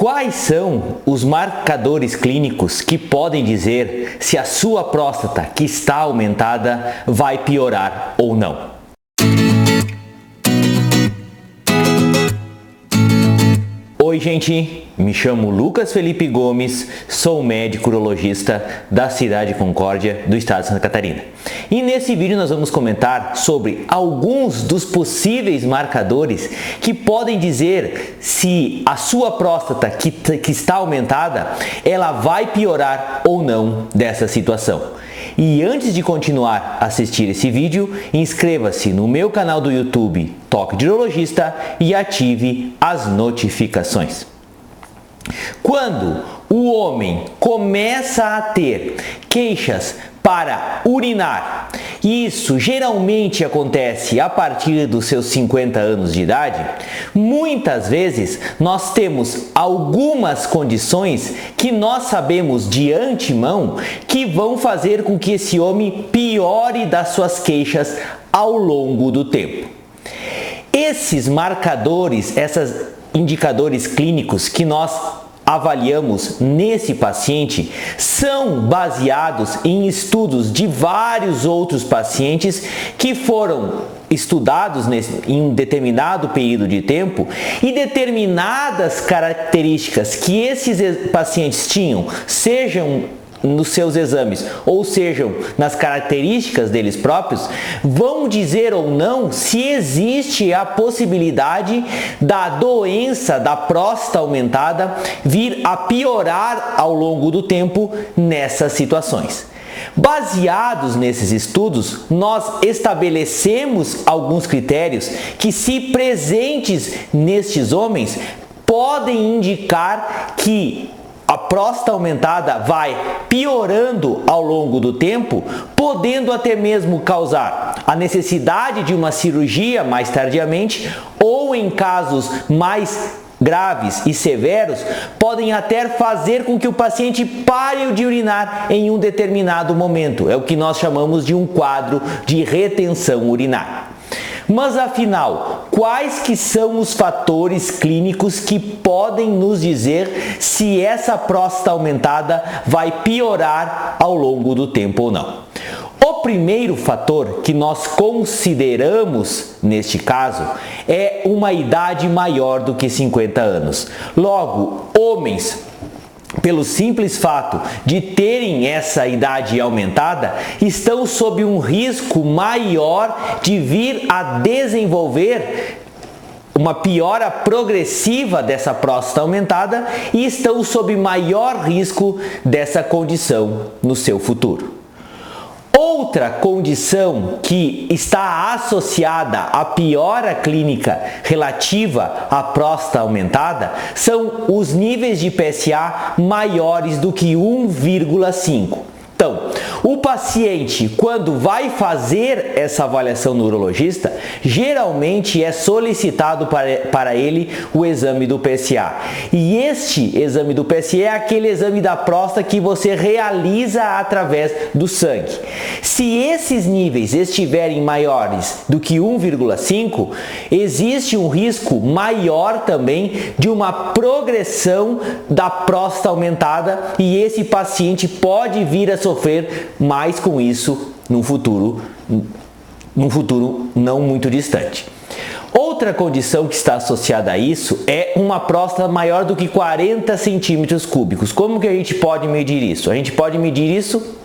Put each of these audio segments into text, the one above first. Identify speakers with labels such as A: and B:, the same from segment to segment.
A: Quais são os marcadores clínicos que podem dizer se a sua próstata que está aumentada vai piorar ou não? Oi gente, me chamo Lucas Felipe Gomes, sou médico urologista da cidade de Concórdia, do estado de Santa Catarina. E nesse vídeo nós vamos comentar sobre alguns dos possíveis marcadores que podem dizer se a sua próstata que está aumentada, ela vai piorar ou não dessa situação. E antes de continuar a assistir esse vídeo, inscreva-se no meu canal do YouTube Toque de Urologista e ative as notificações. Quando o homem começa a ter queixas para urinar, isso geralmente acontece a partir dos seus 50 anos de idade, muitas vezes nós temos algumas condições que nós sabemos de antemão que vão fazer com que esse homem piore das suas queixas ao longo do tempo. Esses marcadores, esses indicadores clínicos que nós avaliamos nesse paciente são baseados em estudos de vários outros pacientes que foram estudados em um determinado período de tempo e determinadas características que esses pacientes tinham, sejam nos seus exames, ou sejam nas características deles próprios, vão dizer ou não se existe a possibilidade da doença da próstata aumentada vir a piorar ao longo do tempo nessas situações. Baseados nesses estudos, nós estabelecemos alguns critérios que, se presentes nestes homens, podem indicar que a próstata aumentada vai piorando ao longo do tempo, podendo até mesmo causar a necessidade de uma cirurgia mais tardiamente, ou em casos mais graves e severos, podem até fazer com que o paciente pare de urinar em um determinado momento. É o que nós chamamos de um quadro de retenção urinária. Mas afinal, quais que são os fatores clínicos que podem nos dizer se essa próstata aumentada vai piorar ao longo do tempo ou não? O primeiro fator que nós consideramos neste caso é uma idade maior do que 50 anos. Logo, homens, pelo simples fato de terem essa idade aumentada, estão sob um risco maior de vir a desenvolver uma piora progressiva dessa próstata aumentada e estão sob maior risco dessa condição no seu futuro. Outra condição que está associada à piora clínica relativa à próstata aumentada são os níveis de PSA maiores do que 1,5. Então, o paciente, quando vai fazer essa avaliação no urologista, geralmente é solicitado para ele o exame do PSA. E este exame do PSA é aquele exame da próstata que você realiza através do sangue. Se esses níveis estiverem maiores do que 1,5, existe um risco maior também de uma progressão da próstata aumentada e esse paciente pode vir a sofrer mais com isso num futuro não muito distante. Outra condição que está associada a isso é uma próstata maior do que 40 centímetros cúbicos. Como que a gente pode medir isso? A gente pode medir isso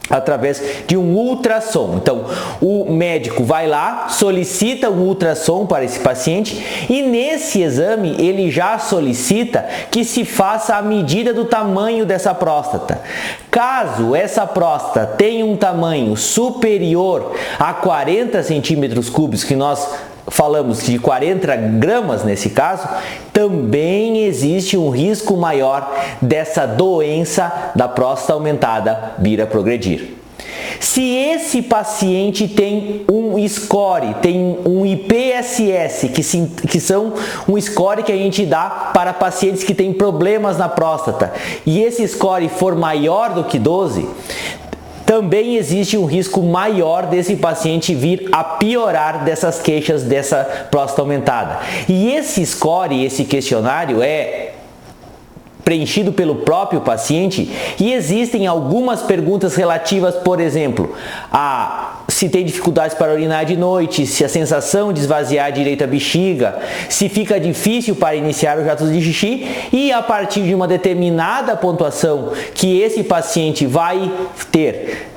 A: através de um ultrassom. Então, o médico vai lá, solicita um ultrassom para esse paciente e nesse exame ele já solicita que se faça a medida do tamanho dessa próstata. Caso essa próstata tenha um tamanho superior a 40 centímetros cúbicos, que nós falamos de 40 gramas nesse caso, também existe um risco maior dessa doença da próstata aumentada vir a progredir. Se esse paciente tem um score, tem um IPSS, que são um score que a gente dá para pacientes que têm problemas na próstata, e esse score for maior do que 12, também existe um risco maior desse paciente vir a piorar dessas queixas dessa próstata aumentada. E esse score, esse questionário é preenchido pelo próprio paciente e existem algumas perguntas relativas, por exemplo, a se tem dificuldades para urinar de noite, se a sensação de esvaziar direito a bexiga, se fica difícil para iniciar os jatos de xixi, e a partir de uma determinada pontuação que esse paciente vai ter,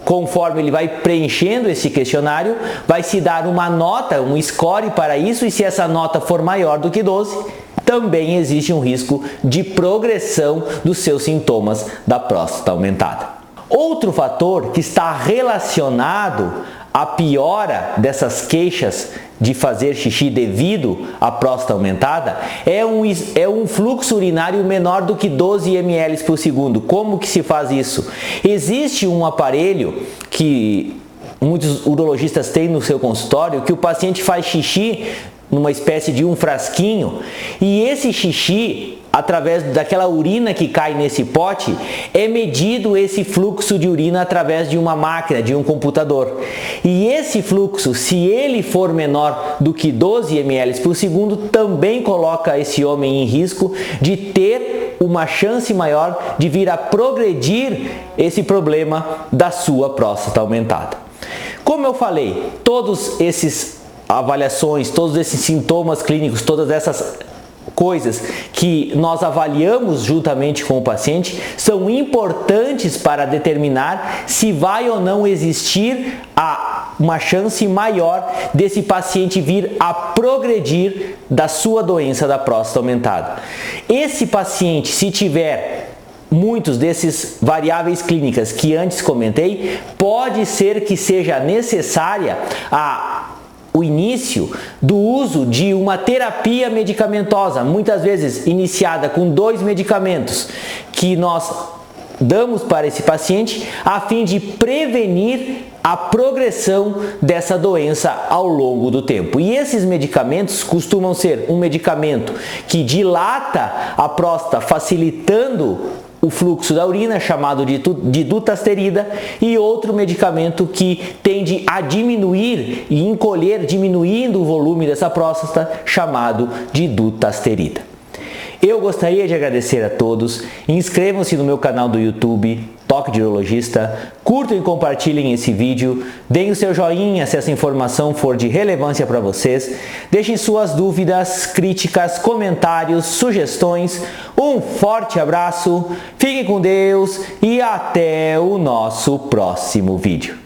A: conforme ele vai preenchendo esse questionário, vai se dar uma nota, um score para isso, e se essa nota for maior do que 12, também existe um risco de progressão dos seus sintomas da próstata aumentada. Outro fator que está relacionado à piora dessas queixas de fazer xixi devido à próstata aumentada é um fluxo urinário menor do que 12 ml por segundo. Como que se faz isso? Existe um aparelho que muitos urologistas têm no seu consultório, que o paciente faz xixi numa espécie de um frasquinho, e esse xixi, através daquela urina que cai nesse pote, é medido esse fluxo de urina através de uma máquina, de um computador. E esse fluxo, se ele for menor do que 12 ml por segundo, também coloca esse homem em risco de ter uma chance maior de vir a progredir esse problema da sua próstata aumentada. Como eu falei, todos esses avaliações, todos esses sintomas clínicos, todas essas coisas que nós avaliamos juntamente com o paciente são importantes para determinar se vai ou não existir uma chance maior desse paciente vir a progredir da sua doença da próstata aumentada. Esse paciente, se tiver muitos desses variáveis clínicas que antes comentei, pode ser que seja necessária o início do uso de uma terapia medicamentosa, muitas vezes iniciada com 2 medicamentos que nós damos para esse paciente a fim de prevenir a progressão dessa doença ao longo do tempo. E esses medicamentos costumam ser um medicamento que dilata a próstata, facilitando o fluxo da urina, chamado de dutasterida, e outro medicamento que tende a diminuir e encolher, diminuindo o volume dessa próstata, chamado de dutasterida. Eu gostaria de agradecer a todos. Inscrevam-se no meu canal do YouTube, Toque de Urologista, curtam e compartilhem esse vídeo, deem o seu joinha se essa informação for de relevância para vocês, deixem suas dúvidas, críticas, comentários, sugestões. Um forte abraço, fiquem com Deus e até o nosso próximo vídeo.